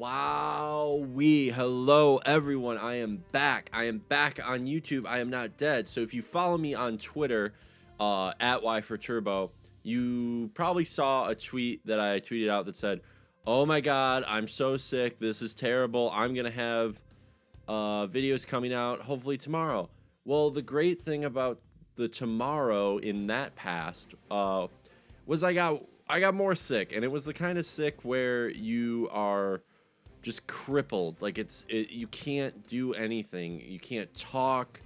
Wow, hello everyone. I am back. I am back on YouTube. I am not dead. So if you follow me on Twitter, at Y480, you probably saw a tweet that I tweeted out that said, "Oh my God, I'm so sick. This is terrible. I'm gonna have videos coming out hopefully tomorrow." Well, the great thing about the tomorrow in that past was I got more sick, and it was the kind of sick where you are just crippled. Like you can't do anything. You can't talk.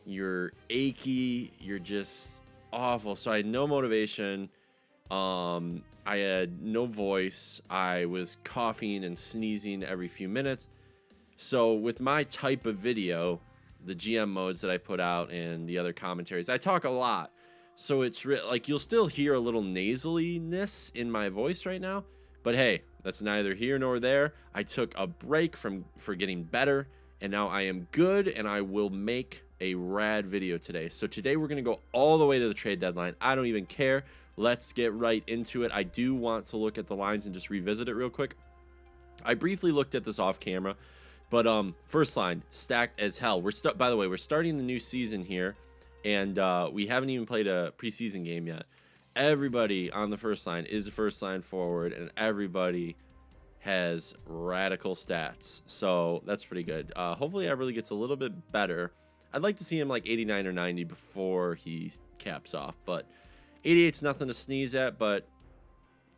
You're achy. You're just awful. So I had no motivation. I had no voice. I was coughing and sneezing every few minutes. So with my type of video, the GM modes that I put out and the other commentaries, I talk a lot. So it's like you'll still hear a little nasaliness in my voice right now. But hey, that's neither here nor there. I took a break for getting better, and now I am good, and I will make a rad video today. So today we're going to go all the way to the trade deadline. I don't even care. Let's get right into it. I do want to look at the lines and just revisit it real quick. I briefly looked at this off camera, but first line, stacked as hell. By the way, we're starting the new season here, and we haven't even played a preseason game yet. Everybody on the first line is a first line forward, and everybody has radical stats. So that's pretty good. Hopefully Everly gets a little bit better. I'd like to see him like 89 or 90 before he caps off, but 88's nothing to sneeze at, but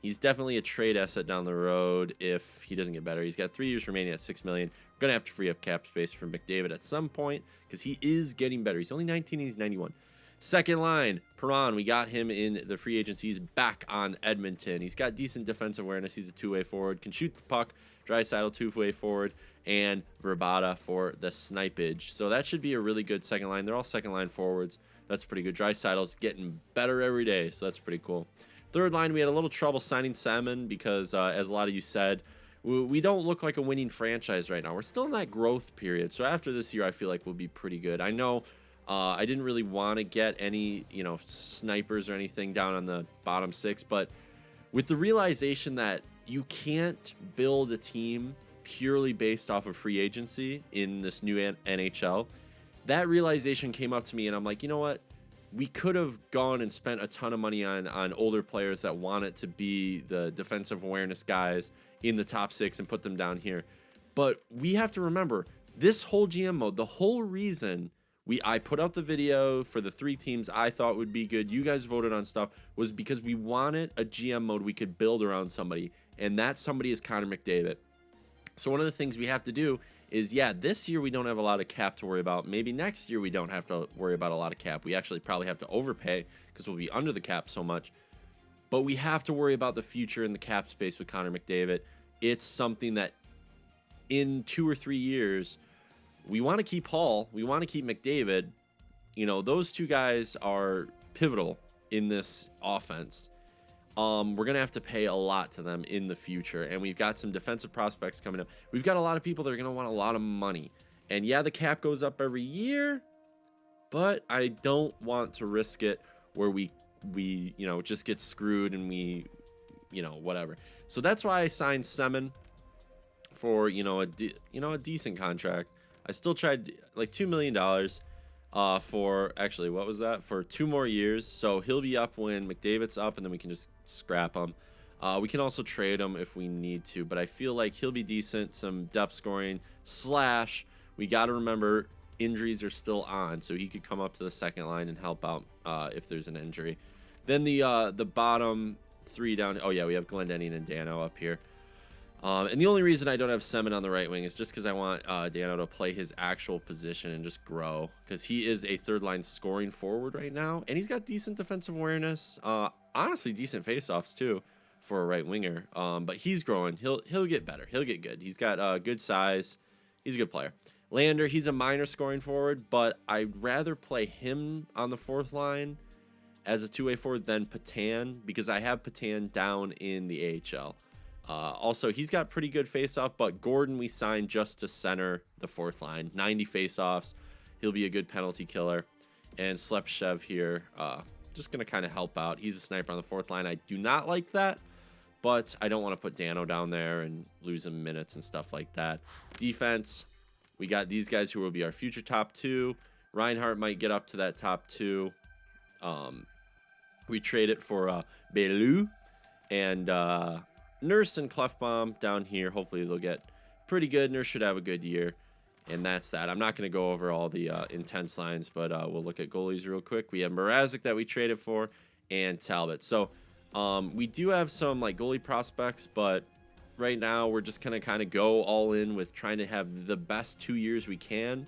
he's definitely a trade asset down the road if he doesn't get better. He's got 3 years remaining at $6 million. We're going to have to free up cap space for McDavid at some point because he is getting better. He's only 19 and he's 91. Second line, Perron, we got him in the free agencies back on Edmonton. He's got decent defensive awareness. He's a two-way forward, can shoot the puck. Draisaitl, two-way forward, and Verbata for the snipage. So that should be a really good second line. They're all second line forwards. That's pretty good. Draisaitl's getting better every day, so that's pretty cool. Third line, we had a little trouble signing Salmon because, as a lot of you said, we don't look like a winning franchise right now. We're still in that growth period. So after this year, I feel like we'll be pretty good. I know I didn't really want to get any, snipers or anything down on the bottom six, but with the realization that you can't build a team purely based off of free agency in this new NHL, that realization came up to me, and I'm like, you know what? We could have gone and spent a ton of money on older players that wanted to be the defensive awareness guys in the top six and put them down here. But we have to remember, this whole GM mode, the whole reason I put out the video for the 3 teams I thought would be good, you guys voted on stuff, was because we wanted a GM mode we could build around somebody, and that somebody is Connor McDavid. So one of the things we have to do is, yeah, this year we don't have a lot of cap to worry about. Maybe next year we don't have to worry about a lot of cap. We actually probably have to overpay because we'll be under the cap so much. But we have to worry about the future in the cap space with Connor McDavid. It's something that in 2 or 3 years, we want to keep Hall. We want to keep McDavid. Those two guys are pivotal in this offense. We're going to have to pay a lot to them in the future. And we've got some defensive prospects coming up. We've got a lot of people that are going to want a lot of money. And yeah, the cap goes up every year, but I don't want to risk it where we just get screwed and we whatever. So that's why I signed Semin for, a decent contract. I still tried like $2 million for, actually, what was that? For 2 more years. So he'll be up when McDavid's up, and then we can just scrap him. We can also trade him if we need to, but I feel like he'll be decent. Some depth scoring / we got to remember injuries are still on, so he could come up to the second line and help out if there's an injury. Then the bottom 3 down. Oh yeah, we have Glendening and Dano up here. And the only reason I don't have Semin on the right wing is just because I want Dano to play his actual position and just grow, because he is a third-line scoring forward right now, and he's got decent defensive awareness. Honestly, decent faceoffs too for a right winger. But he's growing. He'll get better. He'll get good. He's got good size. He's a good player. Lander, he's a minor scoring forward, but I'd rather play him on the 4th line as a two-way forward than Patan, because I have Patan down in the AHL. Also, he's got pretty good face-off, but Gordon we signed just to center the 4th line. 90 face-offs. He'll be a good penalty killer. And Slepchev here, just going to kind of help out. He's a sniper on the 4th line. I do not like that, but I don't want to put Dano down there and lose him minutes and stuff like that. Defense, we got these guys who will be our future top 2. Reinhardt might get up to that top 2. We trade it for Belu and Nurse and Clefbaum down here. Hopefully they'll get pretty good. Nurse should have a good year. And that's that. I'm not going to go over all the intense lines, but we'll look at goalies real quick. We have Mrazek that we traded for and Talbot. So we do have some like goalie prospects, but right now we're just going to kind of go all in with trying to have the best 2 years we can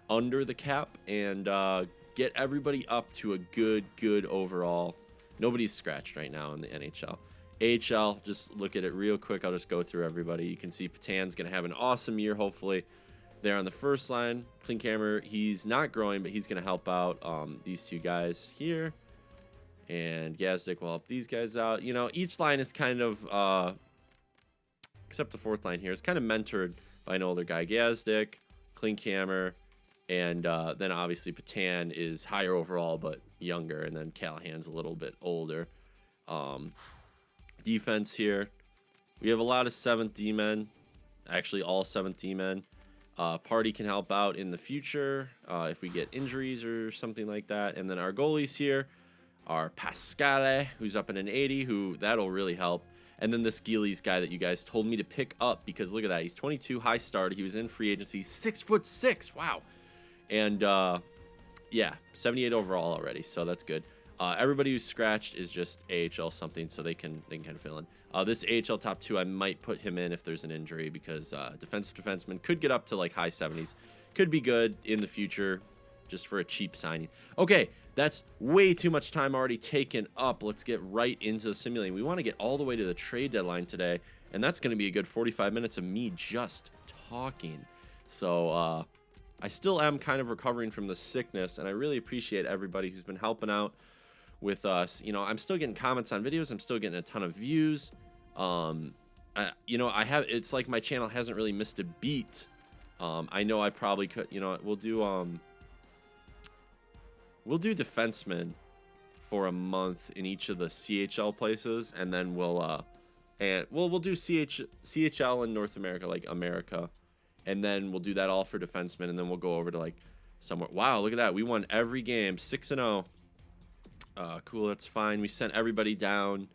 under the cap and get everybody up to a good overall. Nobody's scratched right now in the NHL. AHL, just look at it real quick. I'll just go through everybody. You can see Patan's going to have an awesome year, hopefully. There on the first line, Klinkhammer, he's not growing, but he's going to help out these 2 guys here. And Gazdic will help these guys out. You know, each line is kind of, except the 4th line here, is kind of mentored by an older guy. Gazdic, Klinkhammer, and then obviously Patan is higher overall, but younger. And then Callahan's a little bit older. Defense here, we have a lot of 7th D-men. Actually, all 7th D-men. Party can help out in the future if we get injuries or something like that. And then our goalies here are Pascale, who's up in an 80, who that'll really help. And then this Gillies guy that you guys told me to pick up, because look at that. He's 22, high starter. He was in free agency, 6'6". Wow. And yeah, 78 overall already, so that's good. Everybody who's scratched is just AHL something, so they can kind of fill in. This AHL top 2, I might put him in if there's an injury, because defensive defenseman could get up to like high 70s. Could be good in the future, just for a cheap signing. Okay, that's way too much time already taken up. Let's get right into the simulating. We want to get all the way to the trade deadline today, and that's going to be a good 45 minutes of me just talking. So I still am kind of recovering from the sickness, and I really appreciate everybody who's been helping out with us. You know, I'm still getting comments on videos. I'm still getting a ton of views. You know, it's like my channel hasn't really missed a beat. I know I probably could, you know, we'll do defensemen for a month in each of the CHL places, and then we'll do CHL in North America, like America, and then we'll do that all for defensemen, and then we'll go over to like somewhere. Wow, look at that. We won every game, 6-0. Cool, that's fine. We sent everybody down,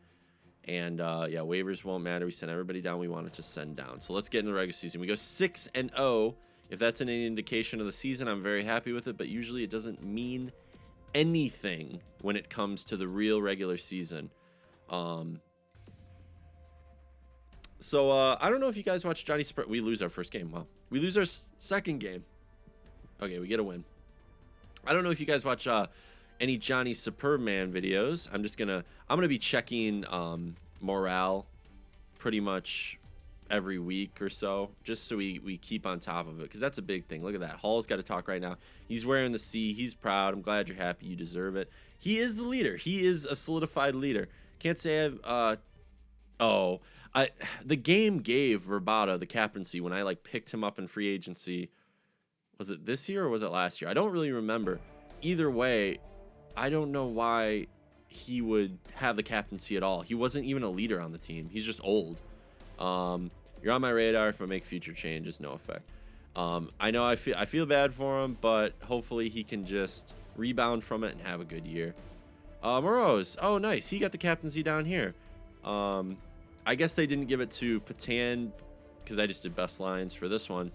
and yeah, waivers won't matter. We sent everybody down we wanted to send down. So let's get into the regular season. We go 6-0. If that's any indication of the season, I'm very happy with it, but usually it doesn't mean anything when it comes to the real regular season. So I don't know if you guys watch Johnny Spur. We lose our first game. Wow. We lose our second game. Okay, we get a win. I don't know if you guys watch any Johnny Superman videos. I'm gonna be checking morale pretty much every week or so, just so we keep on top of it, because that's a big thing. Look at that. Hall's got to talk right now. He's wearing the C. He's proud. I'm glad you're happy. You deserve it. He is the leader. He is a solidified leader. Can't say the game gave Verbata the captaincy when I like picked him up in free agency. Was it this year or was it last year? I don't really remember. Either way, I don't know why he would have the captaincy at all. He wasn't even a leader on the team. He's just old. You're on my radar. If I make future changes, no effect. I know I feel bad for him, but hopefully he can just rebound from it and have a good year. Morose. Oh, nice. He got the captaincy down here. I guess they didn't give it to Patan because I just did best lines for this one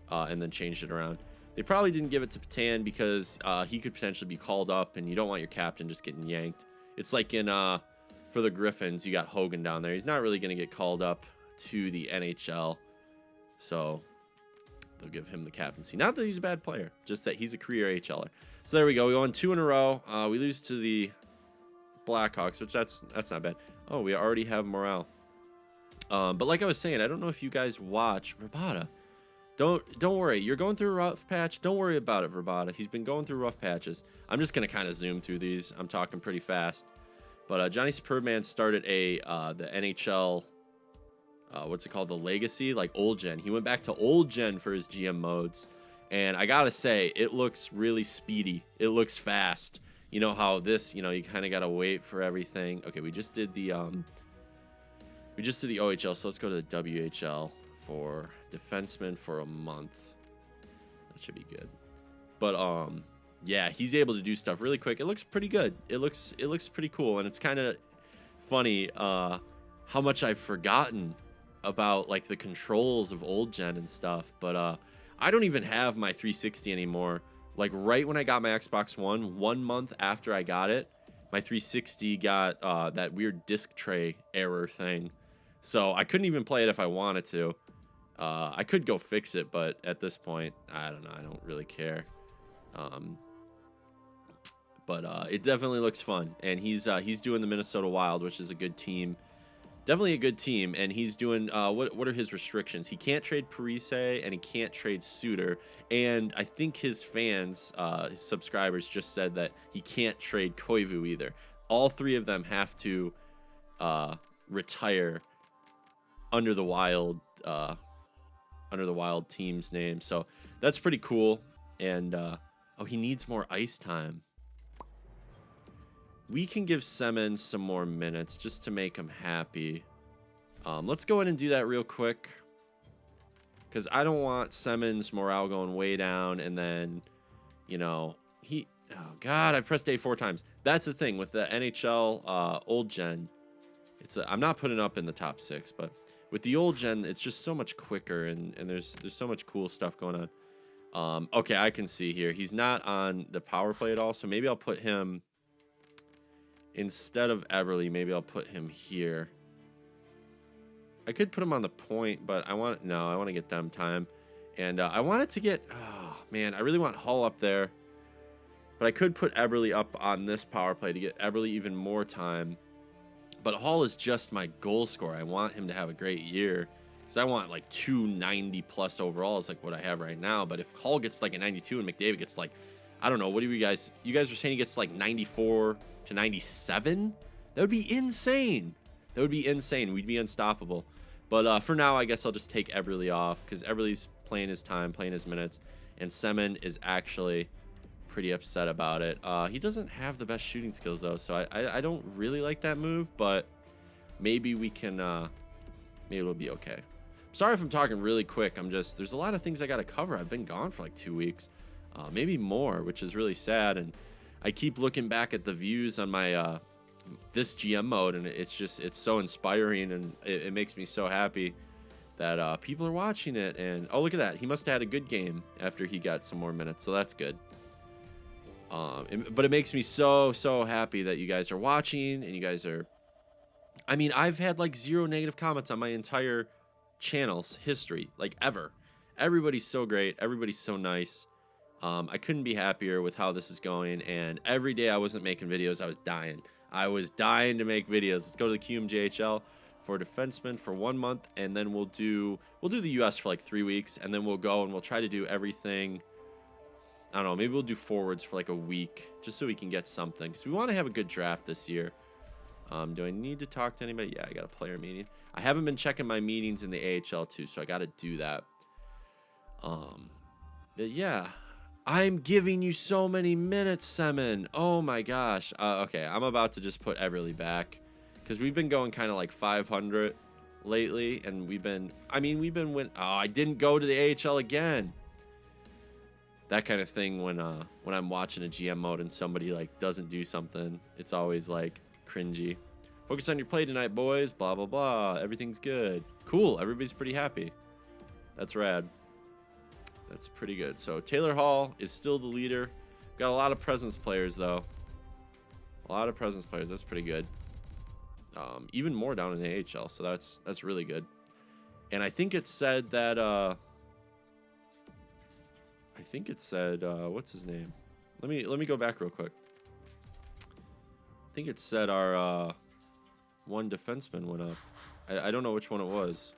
and then changed it around. They probably didn't give it to Patan because he could potentially be called up, and you don't want your captain just getting yanked. It's like in for the Griffins, you got Hogan down there. He's not really going to get called up to the NHL, so they'll give him the captaincy. Not that he's a bad player, just that he's a career AHLer. So there we go. We won 2 in a row. We lose to the Blackhawks, which that's not bad. Oh, we already have morale. But like I was saying, I don't know if you guys watch Verbata. Don't worry. You're going through a rough patch. Don't worry about it, Verbata. He's been going through rough patches. I'm just gonna kind of zoom through these. I'm talking pretty fast. But Johnny Superman started the NHL. What's it called? The Legacy, like old gen. He went back to old gen for his GM modes, and I gotta say, it looks really speedy. It looks fast. You know how this, you kind of gotta wait for everything. Okay, we just did the We just did the OHL, so let's go to the WHL for defenseman for a month. That should be good. But yeah, he's able to do stuff really quick. It looks pretty good. It looks pretty cool, and it's kind of funny how much I've forgotten about like the controls of old gen and stuff. But I don't even have my 360 anymore. Like right when I got my Xbox One, 1 month after I got it, my 360 got that weird disc tray error thing. So I couldn't even play it if I wanted to. I could go fix it, but at this point, I don't know. I don't really care. But it definitely looks fun, and he's doing the Minnesota Wild, which is a good team. Definitely a good team, and he's doing what are his restrictions? He can't trade Parise, and he can't trade Suter, and I think his fans, his subscribers, just said that he can't trade Koivu either. All three of them have to retire under the Wild team's name, so that's pretty cool. And oh, he needs more ice time. We can give Semen some more minutes just to make him happy. Let's go in and do that real quick, because I don't want Semen's morale going way down, and then, you know, oh god, I pressed A 4 times. That's the thing with the NHL old gen. I'm not putting up in the top 6, but with the old gen, it's just so much quicker, and there's so much cool stuff going on. Okay, I can see here he's not on the power play at all, so maybe I'll put him instead of Eberle. Maybe I'll put him here. I could put him on the point, but I want to get them time, and I wanted to get, oh man, I really want Hull up there, but I could put Eberle up on this power play to get Eberle even more time. But Hull is just my goal scorer. I want him to have a great year, because I want like 290 plus overalls, like what I have right now. But if Hull gets like a 92 and McDavid gets like, I don't know, what do you guys were saying he gets like 94 to 97? That would be insane. That would be insane. We'd be unstoppable. But for now, I guess I'll just take Eberle off, because Eberle's playing his time, playing his minutes, and Semen is actually pretty upset about it. He doesn't have the best shooting skills though, so I don't really like that move, but maybe we can maybe it'll be okay. Sorry if I'm talking really quick. There's a lot of things I got to cover. I've been gone for like 2 weeks, maybe more, which is really sad. And I keep looking back at the views on my this GM mode, and it's so inspiring, and it makes me so happy that people are watching it. And oh, look at that, he must have had a good game after he got some more minutes, so that's good. But it makes me so happy that you guys are watching, and you guys are, I mean, I've had like 0 negative comments on my entire channel's history, like ever. Everybody's so great. Everybody's so nice. I couldn't be happier with how this is going, and every day I wasn't making videos, I was dying. I was dying to make videos. Let's go to the QMJHL for defensemen for 1 month, and then we'll do the US for like 3 weeks, and then we'll go and we'll try to do everything. I don't know, maybe we'll do forwards for like a week, just so we can get something, because we want to have a good draft this year. Do I need to talk to anybody? Yeah, I got a player meeting. I haven't been checking my meetings in the AHL too, so I got to do that. But yeah, I'm giving you so many minutes, Semen. Oh my gosh. Okay, I'm about to just put Eberle back, because we've been going kind of like 500 lately, and we've been oh, I didn't go to the AHL again. That kind of thing when I'm watching a GM mode and somebody like doesn't do something, it's always like cringy. Focus on your play tonight, boys. Blah blah blah. Everything's good. Cool. Everybody's pretty happy. That's rad. That's pretty good. So Taylor Hall is still the leader. Got a lot of presence players though. A lot of presence players. That's pretty good. Even more down in the AHL. So that's really good. And I think it said that. I think it said, what's his name? Let me go back real quick. I think it said our one defenseman went up. I don't know which one it was.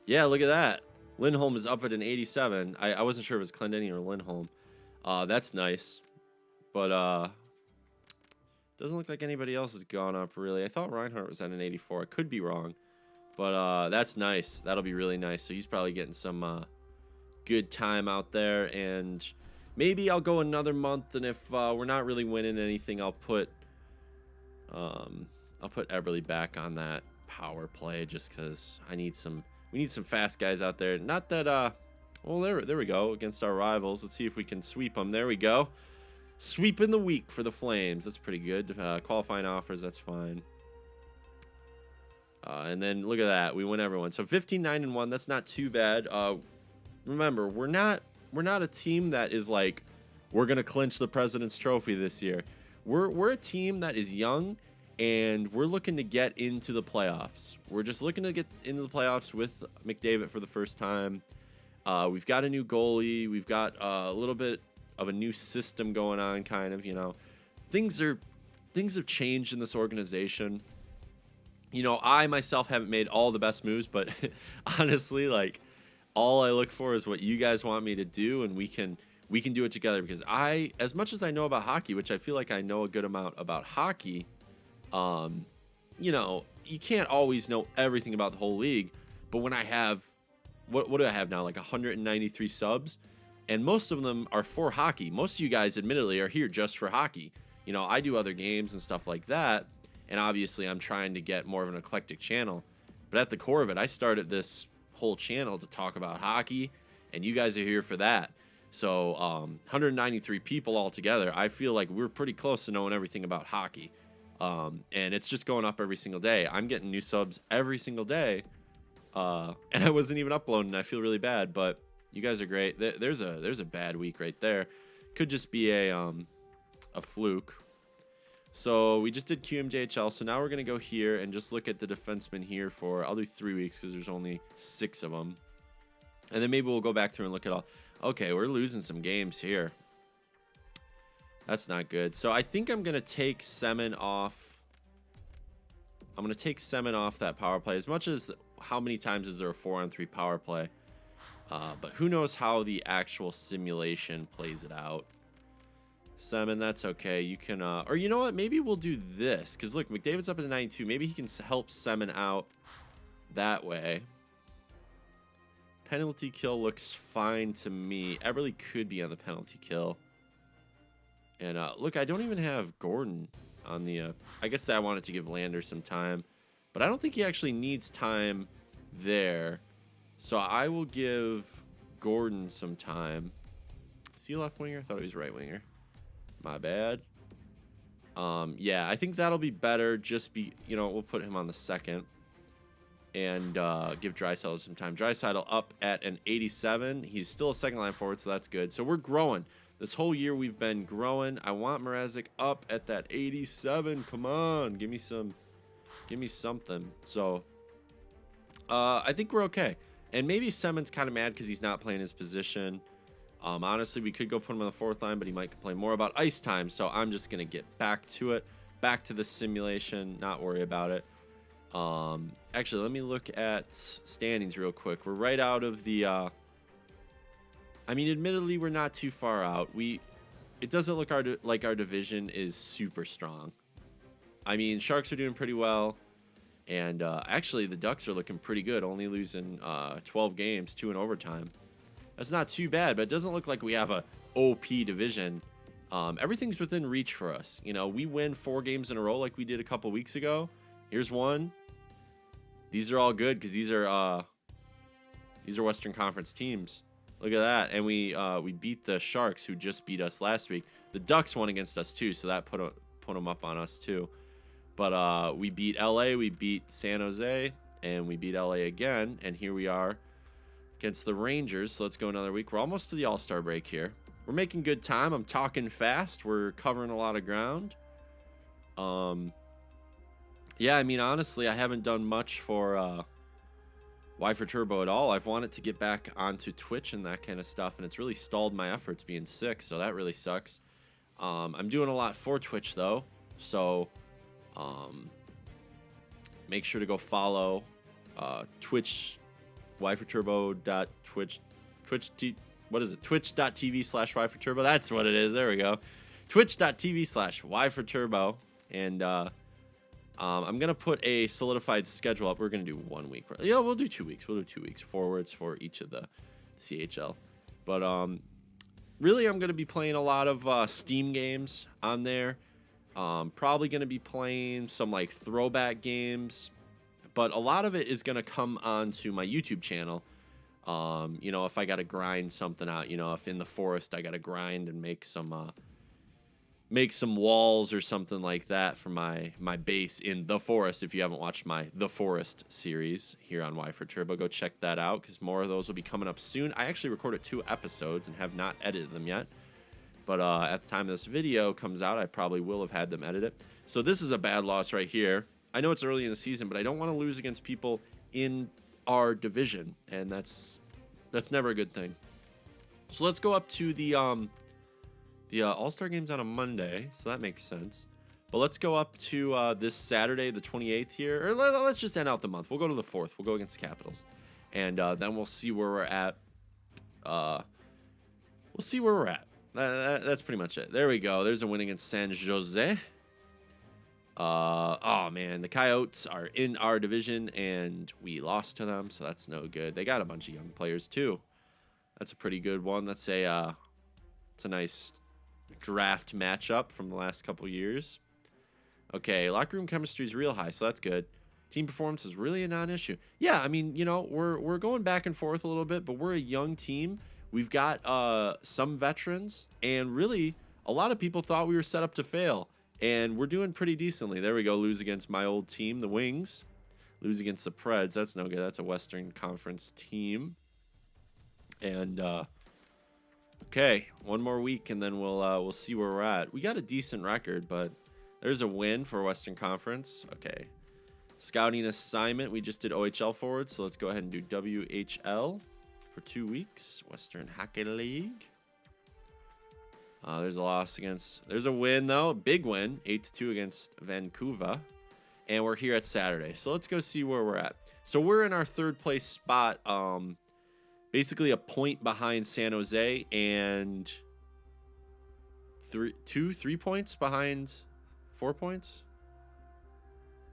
Yeah, look at that. Lindholm is up at an 87. I wasn't sure if it was Clendenny or Lindholm. That's nice. But doesn't look like anybody else has gone up really. I thought Reinhardt was at an 84. I could be wrong. But that's nice. That'll be really nice. So he's probably getting some good time out there, and maybe I'll go another month, and if we're not really winning anything, I'll put Eberle back on that power play just because we need some fast guys out there. Not that well, there we go against our rivals. Let's see if we can sweep them. There we go. Sweep in the week for the Flames. That's pretty good. Qualifying offers, that's fine. And then look at that. We win everyone. So 15-9-1. That's not too bad. Remember, we're not a team that is like we're gonna clinch the President's Trophy this year. We're a team that is young, and we're looking to get into the playoffs. We're just looking to get into the playoffs with McDavid for the first time. We've got a new goalie. We've got a little bit of a new system going on, kind of, you know. Things have changed in this organization. You know, I myself haven't made all the best moves, but honestly, like, all I look for is what you guys want me to do, and we can do it together, because as much as I know about hockey, which I feel like I know a good amount about hockey, you know, you can't always know everything about the whole league, but when I have, what do I have now, like 193 subs, and most of them are for hockey. Most of you guys, admittedly, are here just for hockey. You know, I do other games and stuff like that, and obviously I'm trying to get more of an eclectic channel, but at the core of it, I started this whole channel to talk about hockey, and you guys are here for that. So 193 people all together. I feel like we're pretty close to knowing everything about hockey, and it's just going up every single day. I'm getting new subs every single day, and I wasn't even uploading. I feel really bad, but you guys are great. There's a bad week right there. Could just be a fluke. So we just did QMJHL. So now we're gonna go here and just look at the defensemen here for, I'll do 3 weeks because there's only 6 of them, and then maybe we'll go back through and look at all. Okay, we're losing some games here. That's not good. So I think I'm gonna take Semin off. I'm gonna take Semin off that power play. As much as how many times is there a 4-on-3 power play? But who knows how the actual simulation plays it out. Semin, that's okay. You can, or you know what? Maybe we'll do this. Because look, McDavid's up at 92. Maybe he can help Semin out that way. Penalty kill looks fine to me. Eberle could be on the penalty kill. And look, I don't even have Gordon on the... I guess I wanted to give Lander some time. But I don't think he actually needs time there. So I will give Gordon some time. Is he left winger? I thought he was right winger. My bad. Yeah, I think that'll be better. You know, we'll put him on the second. And give Draisaitl some time. Draisaitl up at an 87. He's still a second line forward, so that's good. So we're growing. This whole year we've been growing. I want Mrazek up at that 87. Come on, give me something. So I think we're okay. And maybe Semin's kind of mad because he's not playing his position. Honestly, we could go put him on the 4th line, but he might complain more about ice time. So I'm just gonna get back to it, back to the simulation, not worry about it. Actually, let me look at standings real quick. We're right out of the I mean, admittedly, we're not too far out. It doesn't look like our division is super strong. I mean, Sharks are doing pretty well, and actually the Ducks are looking pretty good, only losing 12 games, 2 in overtime. That's not too bad, but it doesn't look like we have a OP division. Everything's within reach for us. You know, we win 4 games in a row like we did a couple weeks ago. Here's one. These are all good because these are Western Conference teams. Look at that, and we beat the Sharks, who just beat us last week. The Ducks won against us too, so that put them up on us too. But we beat LA, we beat San Jose, and we beat LA again. And here we are against the Rangers. So let's go another week. We're almost to the All-Star break here. We're making good time. I'm talking fast. We're covering a lot of ground. Yeah, I mean, honestly, I haven't done much for Y4Turbo at all. I've wanted to get back onto Twitch and that kind of stuff, and it's really stalled my efforts being sick, so that really sucks. I'm doing a lot for Twitch, though, so make sure to go follow Twitch, Y4Turbo.twitch, what is it? Twitch.tv/Y4Turbo. That's what it is. There we go. Twitch.tv/Y4Turbo. And I'm going to put a solidified schedule up. We're going to do 1 week. Yeah, we'll do 2 weeks. We'll do 2 weeks forwards for each of the CHL. But really, I'm going to be playing a lot of Steam games on there. Probably going to be playing some like throwback games. But a lot of it is going to come onto my YouTube channel. You know, if I got to grind something out, you know, if in the forest I got to grind and make some walls or something like that for my base in the forest. If you haven't watched my The Forest series here on Y4Turbo, go check that out, because more of those will be coming up soon. I actually recorded 2 episodes and have not edited them yet. But at the time this video comes out, I probably will have had them edited. So this is a bad loss right here. I know it's early in the season, but I don't want to lose against people in our division, and that's never a good thing. So let's go up to the All-Star game's on a Monday, so that makes sense. But let's go up to this Saturday, the 28th here. Or let's just end out the month. We'll go to the 4th. We'll go against the Capitals. And then we'll see where we're at. We'll see where we're at. That's pretty much it. There we go. There's a win against San Jose. Oh, man. The Coyotes are in our division, and we lost to them, so that's no good. They got a bunch of young players, too. That's a pretty good one. It's a nice draft matchup from the last couple years. Okay, locker room chemistry is real high, so that's good. Team performance is really a non-issue. Yeah, I mean, you know, we're going back and forth a little bit, but we're a young team. We've got some veterans, and really a lot of people thought we were set up to fail, and we're doing pretty decently. There we go, lose against my old team, the Wings. Lose against the Preds. That's no good. That's a Western Conference team. And okay, one more week, and then we'll see where we're at. We got a decent record, but there's a win for Western Conference. Okay, scouting assignment. We just did OHL forward, so let's go ahead and do WHL for 2 weeks. Western Hockey League. There's a loss against. There's a win though, big win, 8-2 against Vancouver, and we're here at Saturday. So let's go see where we're at. So we're in our 3rd place spot. Basically a point behind San Jose and 3 points behind 4 points.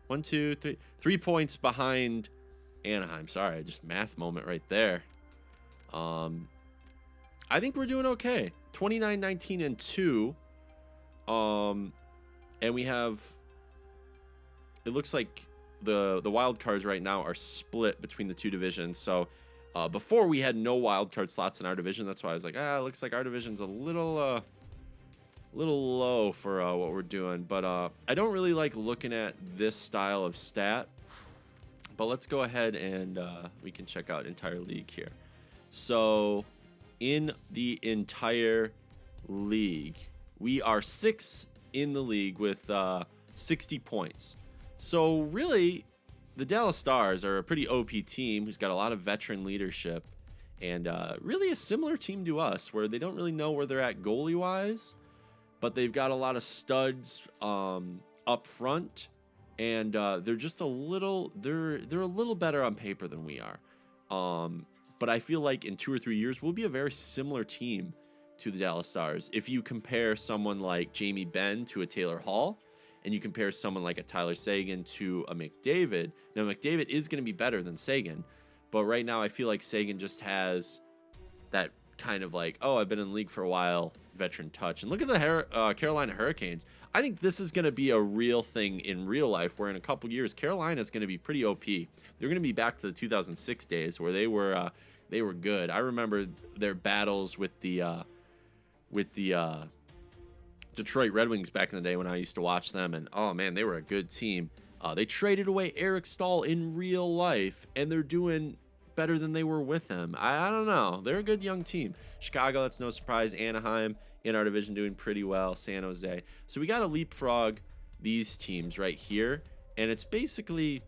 1, 2, 3, 3 points behind Anaheim. Sorry, just math moment right there. I think we're doing okay. 29, 19, and 2. And we have. It looks like the wild cards right now are split between the 2 divisions. So. Before we had no wild card slots in our division. That's why I was like, it looks like our division's a little low for what we're doing. But I don't really like looking at this style of stat. But let's go ahead and we can check out entire league here. So in the entire league, we are 6th in the league with 60 points. So really, the Dallas Stars are a pretty OP team who's got a lot of veteran leadership, and really a similar team to us, where they don't really know where they're at goalie-wise, but they've got a lot of studs up front, and they're just a little they're a little better on paper than we are. But I feel like in 2 or 3 years we'll be a very similar team to the Dallas Stars. If you compare someone like Jamie Benn to a Taylor Hall, and you compare someone like a Tyler Seguin to a McDavid. Now, McDavid is going to be better than Seguin, but right now I feel like Seguin just has that kind of like, oh, I've been in the league for a while, veteran touch. And look at the Carolina Hurricanes. I think this is going to be a real thing in real life, where in a couple years, Carolina is going to be pretty OP. They're going to be back to the 2006 days where they were good. I remember their battles with the Detroit Red Wings back in the day when I used to watch them, and oh man, they were a good team. They traded away Eric Stahl in real life, and they're doing better than they were with him. I don't know. They're a good young team. Chicago, that's no surprise. Anaheim in our division doing pretty well. San Jose. So we got to leapfrog these teams right here, and it's basically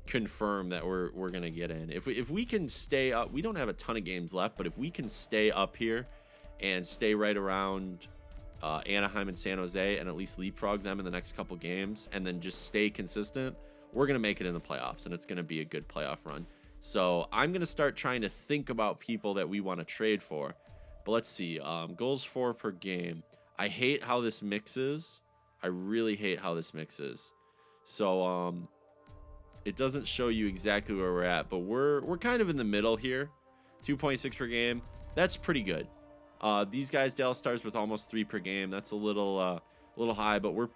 confirmed that we're gonna get in. If we can stay up, we don't have a ton of games left, but if we can stay up here and stay right around Anaheim and San Jose, and at least leapfrog them in the next couple games, and then just stay consistent, we're going to make it in the playoffs, and it's going to be a good playoff run. So I'm going to start trying to think about people that we want to trade for. But let's see. Goals for per game. I hate how this mixes. I really hate how this mixes. So it doesn't show you exactly where we're at, but we're kind of in the middle here. 2.6 per game. That's pretty good. These guys, Dallas Stars, with almost 3 per game. That's a little high, but we're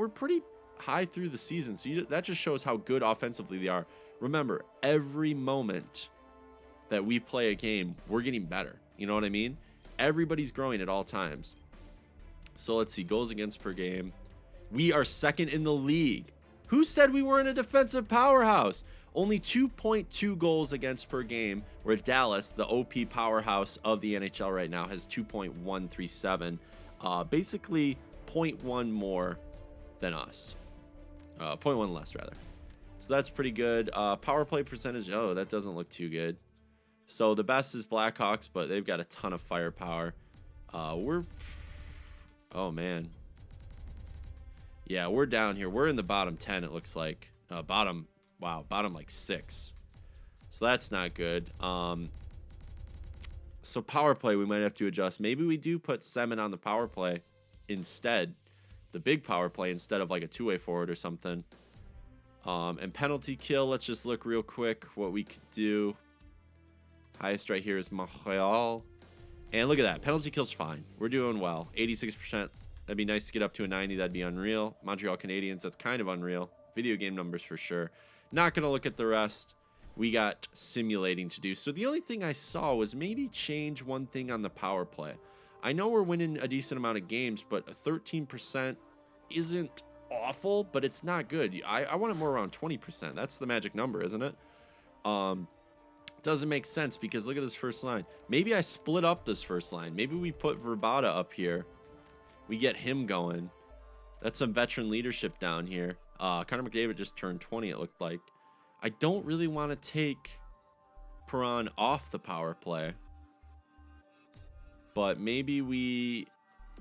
pretty high through the season. So that just shows how good offensively they are. Remember, every moment that we play a game, we're getting better. You know what I mean? Everybody's growing at all times. So let's see, goals against per game. We are second in the league. Who said we weren't a defensive powerhouse? Only 2.2 goals against per game, where Dallas, the OP powerhouse of the NHL right now, has 2.137. Basically 0.1 more than us. 0.1 less, rather. So that's pretty good. Power play percentage, oh, that doesn't look too good. So the best is Blackhawks, but they've got a ton of firepower. Oh, man. Yeah, we're down here. We're in the bottom 10, it looks like. Bottom like 6. So that's not good. So power play, we might have to adjust. Maybe we do put Semin on the power play instead. The big power play instead of like a two-way forward or something. And penalty kill, let's just look real quick what we could do. Highest right here is Montreal. And look at that. Penalty kill's fine. We're doing well. 86%. That'd be nice to get up to a 90. That'd be unreal. Montreal Canadiens, that's kind of unreal. Video game numbers for sure. Not going to look at the rest. We got simulating to do. So the only thing I saw was maybe change one thing on the power play. I know we're winning a decent amount of games, but a 13% isn't awful, but it's not good. I want it more around 20%. That's the magic number, isn't it? Doesn't make sense because look at this first line. Maybe I split up this first line. Maybe we put Verbata up here. We get him going. That's some veteran leadership down here. Connor McDavid just turned 20, it looked like. I don't really want to take Perron off the power play. But maybe we...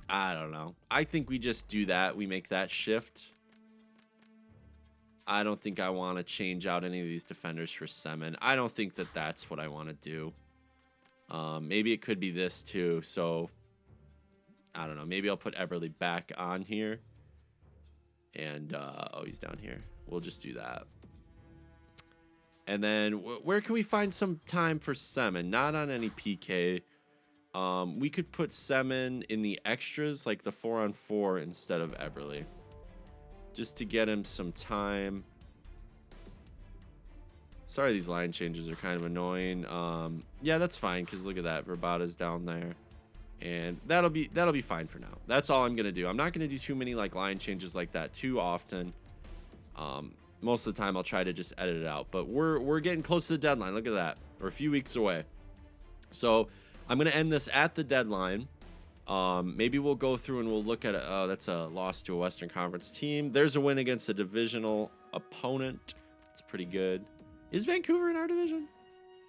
I don't know. I think we just do that. We make that shift. I don't think I want to change out any of these defenders for Semin. I don't think that that's what I want to do. Maybe it could be this too. So, I don't know. Maybe I'll put Eberle back on here. And, oh, he's down here. We'll just do that. And then, where can we find some time for Semin? Not on any PK. We could put Semin in the extras, like the 4-on-4 instead of Eberle. Just to get him some time. Sorry, these line changes are kind of annoying. Yeah, that's fine, because look at that. Verbata's down there. And that'll be fine for now. That's all I'm going to do. I'm not going to do too many like line changes like that too often. Most of the time, I'll try to just edit it out. But we're getting close to the deadline. Look at that. We're a few weeks away. So I'm going to end this at the deadline. Maybe we'll go through and we'll look at it. Oh, that's a loss to a Western Conference team. There's a win against a divisional opponent. It's pretty good. Is Vancouver in our division?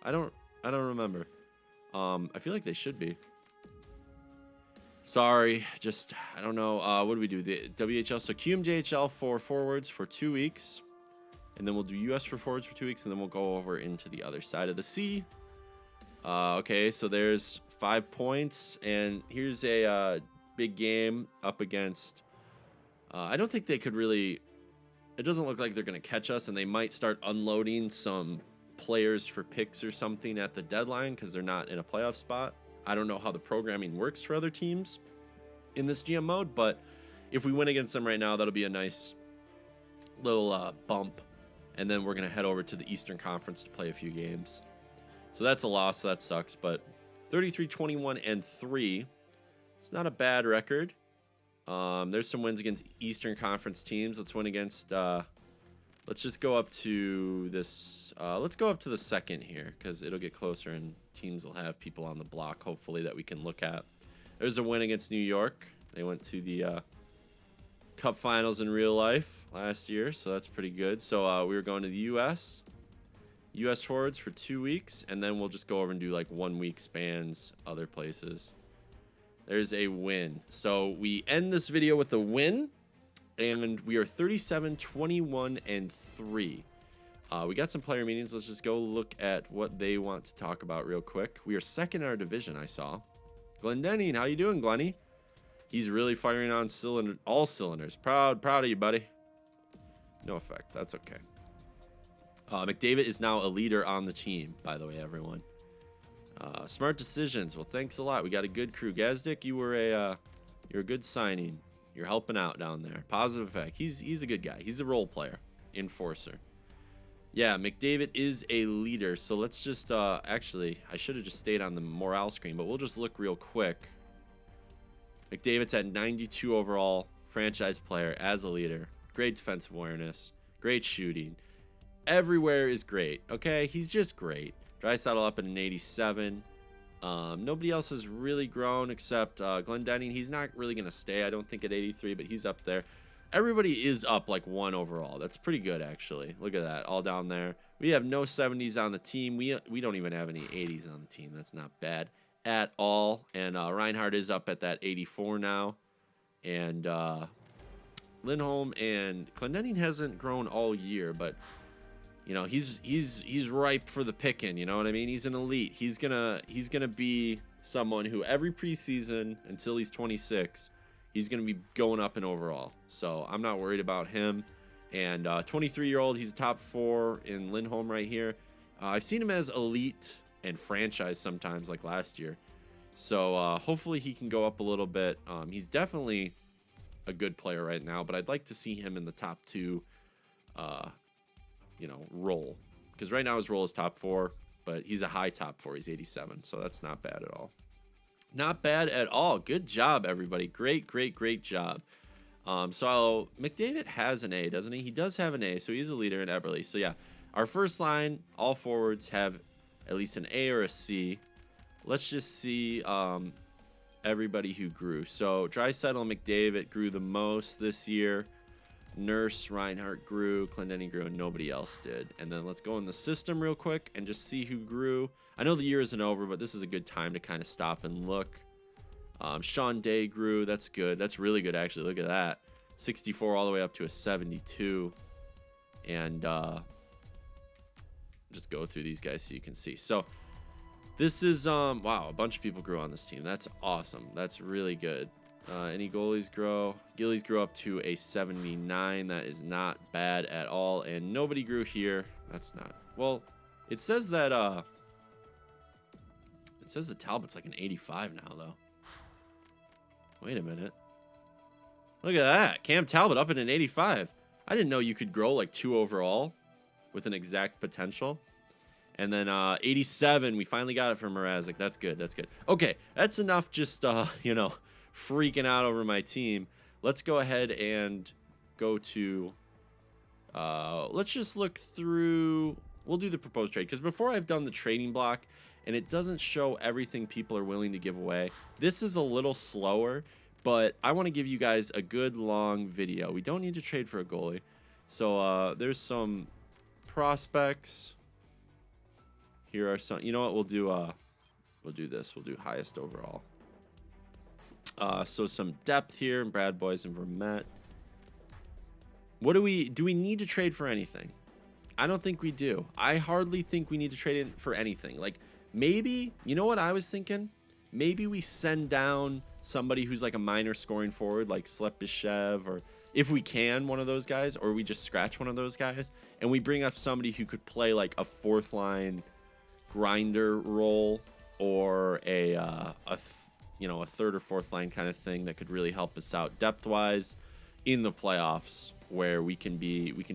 I don't remember. I feel like they should be. Sorry, just I don't know. What do we do? The WHL. So QMJHL for forwards for 2 weeks, and then we'll do US for forwards for 2 weeks, and then we'll go over into the other side of the sea. Okay, so there's 5 points, and here's a big game up against. I don't think they could really. It doesn't look like they're going to catch us, and they might start unloading some players for picks or something at the deadline because they're not in a playoff spot. I don't know how the programming works for other teams in this GM mode, but if we win against them right now, that'll be a nice little bump, and then we're going to head over to the Eastern Conference to play a few games. So that's a loss, so that sucks, but 33-21-3. It's not a bad record. There's some wins against Eastern Conference teams. Let's win against. Let's just go up to this. Let's go up to the second here because it'll get closer and teams will have people on the block, hopefully, that we can look at. There's a win against New York. They went to the Cup Finals in real life last year, so that's pretty good. So we were going to the U.S. forwards for 2 weeks, and then we'll just go over and do like 1 week spans other places. There's a win. So we end this video with a win, and we are 37-21-3. We got some player meetings. Let's just go look at what they want to talk about real quick. We are second in our division, I saw. Glendenning, how you doing, Glenny? He's really firing on all cylinders. Proud of you, buddy. No effect. That's okay. McDavid is now a leader on the team, by the way, everyone. Smart decisions. Well, thanks a lot. We got a good crew. Gazdick, you were a good signing. You're helping out down there. Positive effect. He's a good guy. He's a role player. Enforcer. Yeah, McDavid is a leader. So let's just, actually, I should have just stayed on the morale screen, but we'll just look real quick. McDavid's at 92 overall, franchise player as a leader. Great defensive awareness. Great shooting. Everywhere is great. Okay, he's just great. Draisaitl up at an 87. Nobody else has really grown except Glendening. He's not really going to stay, I don't think, at 83, but he's up there. Everybody is up like 1 overall. That's pretty good, actually. Look at that, all down there. We have no 70s on the team. We don't even have any 80s on the team. That's not bad at all. And Reinhardt is up at that 84 now. And Lindholm and Glendening hasn't grown all year, but you know, he's ripe for the picking, you know what I mean? He's an elite. He's gonna be someone who every preseason until he's 26, he's gonna be going up in overall. So I'm not worried about him. And 23-year-old, he's a top 4 in Lindholm right here. I've seen him as elite and franchise sometimes, like last year. So hopefully he can go up a little bit. He's definitely a good player right now, but I'd like to see him in the top 2 you know, role, because right now his role is top 4, but he's a high top 4. He's 87, so that's not bad at all. Not bad at all. Good job, everybody. Great job. So McDavid has an A, doesn't he? He does have an A, so he's a leader in Eberle. So yeah, our first line, all forwards have at least an A or a C. Let's just see everybody who grew. So Draisaitl and McDavid grew the most this year. Nurse, Reinhardt grew, Glendening grew, and nobody else did. And then let's go in the system real quick and just see who grew. I know the year isn't over, but this is a good time to kind of stop and look. Sean Day grew. That's good. That's really good, actually. Look at that. 64 all the way up to a 72. And just go through these guys so you can see. So this is, wow, a bunch of people grew on this team. That's awesome. That's really good. Any goalies grow? Gillies grew up to a 79. That is not bad at all. And nobody grew here. That's not. Well, it says that it says that Talbot's like an 85 now, though. Wait a minute. Look at that. Cam Talbot up at an 85. I didn't know you could grow like 2 overall with an exact potential. And then 87, we finally got it from Mrazek. That's good. That's good. Okay, that's enough just, you know, freaking out over my team. Let's go ahead and go to let's just look through. We'll do the proposed trade, because before I've done the trading block and it doesn't show everything people are willing to give away. This is a little slower, but I want to give you guys a good long video. We don't need to trade for a goalie. So there's some prospects. Here are some. You know what, we'll do this. We'll do highest overall. So some depth here in Brad Boys and Vermette. What do we need to trade for anything? I don't think we do. I hardly think we need to trade in for anything. Like, maybe, you know what I was thinking? Maybe we send down somebody who's like a minor scoring forward, like Slepyshev, or if we can, one of those guys, or we just scratch one of those guys, and we bring up somebody who could play like a 4th line grinder role, or a 3rd or 4th line kind of thing that could really help us out depth-wise in the playoffs, where we can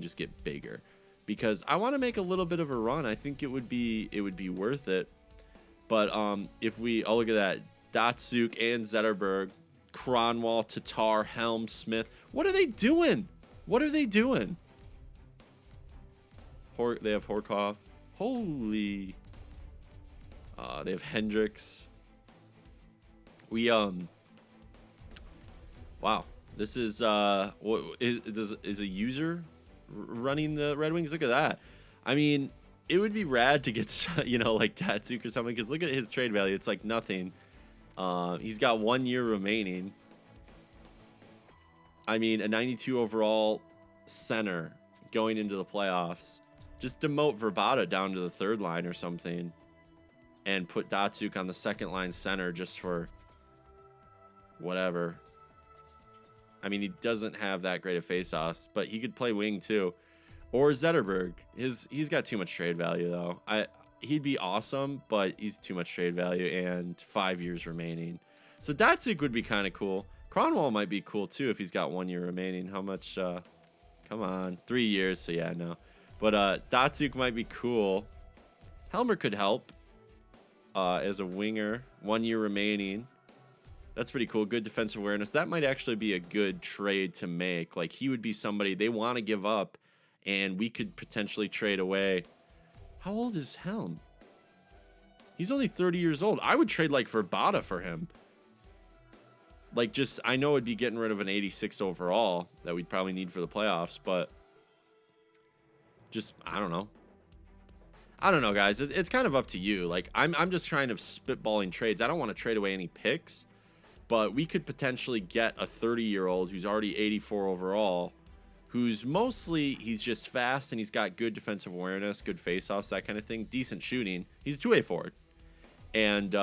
just get bigger. Because I want to make a little bit of a run. I think it would be worth it. But if we, oh, look at that, Datsuk and Zetterberg, Kronwall, Tatar, Helm, Smith. What are they doing? What are they doing? They have Horkoff. Holy. They have Hendricks. Wow. This is what is a user running the Red Wings? Look at that. I mean, it would be rad to get, you know, like Datsuk or something, because look at his trade value. It's like nothing. He's got 1 year remaining. I mean, a 92 overall center going into the playoffs. Just demote Verbata down to the 3rd line or something, and put Datsuk on the 2nd line center just for whatever. I mean, he doesn't have that great of faceoffs, but he could play wing too. Or Zetterberg. He's got too much trade value though. He'd be awesome, but he's too much trade value, and 5 years remaining. So Datsuk would be kind of cool. Cronwall might be cool too if he's got 1 year remaining. How much? Come on, 3 years. So yeah, no. But Datsuk might be cool. Helmer could help as a winger. 1 year remaining. That's pretty cool. Good defensive awareness. That might actually be a good trade to make. Like, he would be somebody they want to give up, and we could potentially trade away. How old is Helm? He's only 30 years old. I would trade, like, Verbata for him. Like, just, I know it'd be getting rid of an 86 overall that we'd probably need for the playoffs, but just, I don't know. I don't know, guys. It's kind of up to you. Like, I'm just kind of spitballing trades. I don't want to trade away any picks. But we could potentially get a 30-year-old who's already 84 overall, who's mostly, he's just fast and he's got good defensive awareness, good faceoffs, that kind of thing, decent shooting. He's a two-way forward. And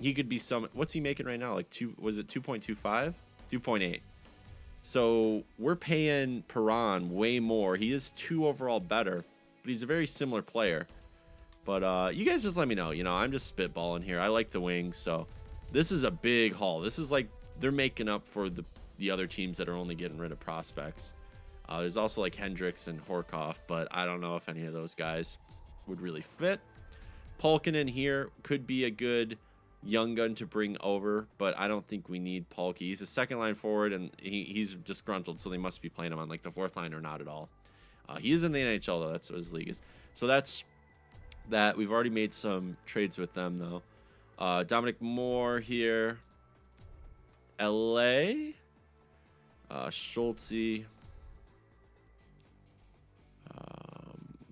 he could be some, what's he making right now? Like, was it 2.25? 2.8. So we're paying Perron way more. He is 2 overall better, but he's a very similar player. But you guys just let me know. You know, I'm just spitballing here. I like the wings, so... This is a big haul. This is like they're making up for the other teams that are only getting rid of prospects. There's also like Hendricks and Horkoff, but I don't know if any of those guys would really fit. Polkinen here could be a good young gun to bring over, but I don't think we need Polky. He's a second line forward, and he's disgruntled, so they must be playing him on like the fourth line or not at all. He is in the NHL though. That's what his league is. So that's that. We've already made some trades with them though. Dominic Moore here. LA. Schultze.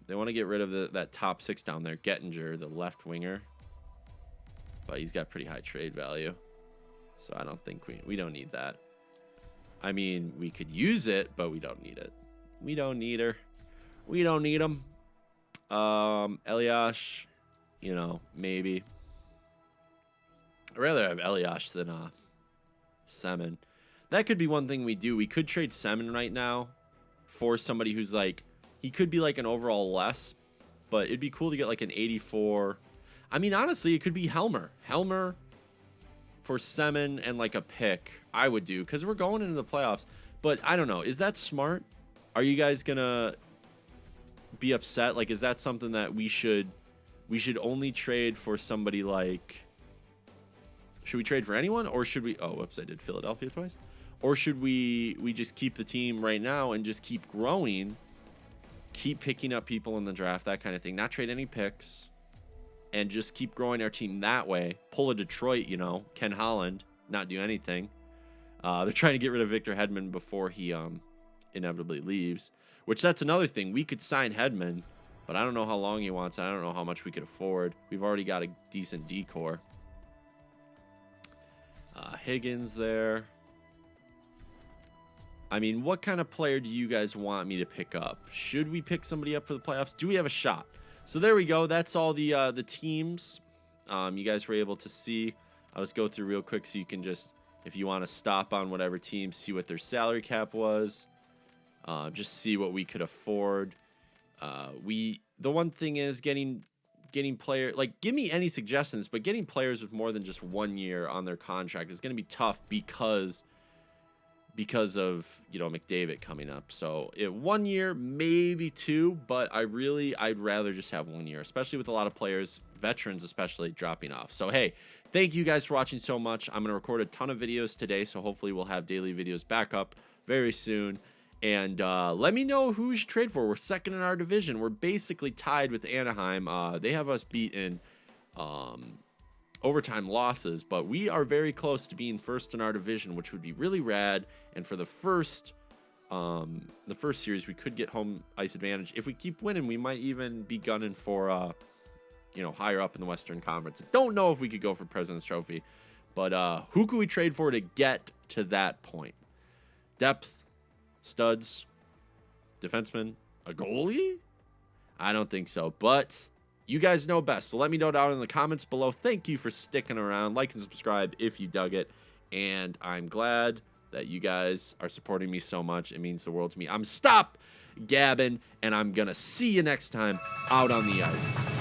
They want to get rid of that top 6 down there. Gettinger, the left winger. But he's got pretty high trade value. So I don't think we don't need that. I mean, we could use it, but we don't need it. We don't need her. We don't need him. Eliash, you know, maybe. I'd rather have Eliash than Semin. That could be one thing we do. We could trade Semin right now for somebody who's like, he could be like an overall less, but it'd be cool to get like an 84. I mean, honestly, it could be Helmer. Helmer for Semin and like a pick, I would do, because we're going into the playoffs. But I don't know. Is that smart? Are you guys going to be upset? Like, is that something that we should only trade for somebody like... Should we trade for anyone, or should we... Oh, whoops, I did Philadelphia twice. Or should we just keep the team right now and just keep growing, keep picking up people in the draft, that kind of thing, not trade any picks, and just keep growing our team that way? Pull a Detroit, you know, Ken Holland, not do anything. They're trying to get rid of Victor Hedman before he inevitably leaves, which that's another thing. We could sign Hedman, but I don't know how long he wants. I don't know how much we could afford. We've already got a decent decor. Higgins there. I mean, what kind of player do you guys want me to pick up? Should we pick somebody up for the playoffs? Do we have a shot? So there we go. That's all the teams you guys were able to see. I'll just go through real quick so you can just, if you want to stop on whatever team, see what their salary cap was. Just see what we could afford. The one thing is getting player, like, give me any suggestions, but getting players with more than just 1 year on their contract is going to be tough because of, you know, McDavid coming up. So 1 year, maybe 2, but I'd rather just have 1 year, especially with a lot of players, veterans especially, dropping off. So hey, thank you guys for watching so much. I'm going to record a ton of videos today, so hopefully we'll have daily videos back up very soon. And let me know who we should trade for. We're second in our division. We're basically tied with Anaheim. They have us beat in overtime losses, but we are very close to being first in our division, which would be really rad. And for the first series, we could get home ice advantage. If we keep winning, we might even be gunning for you know, higher up in the Western Conference. I don't know if we could go for President's Trophy, but who could we trade for to get to that point? Depth. Studs, defenseman, a goalie? I don't think so, but you guys know best. So let me know down in the comments below. Thank you for sticking around. Like and subscribe if you dug it. And I'm glad that you guys are supporting me so much. It means the world to me. I'm stop gabbing, and I'm going to see you next time out on the ice.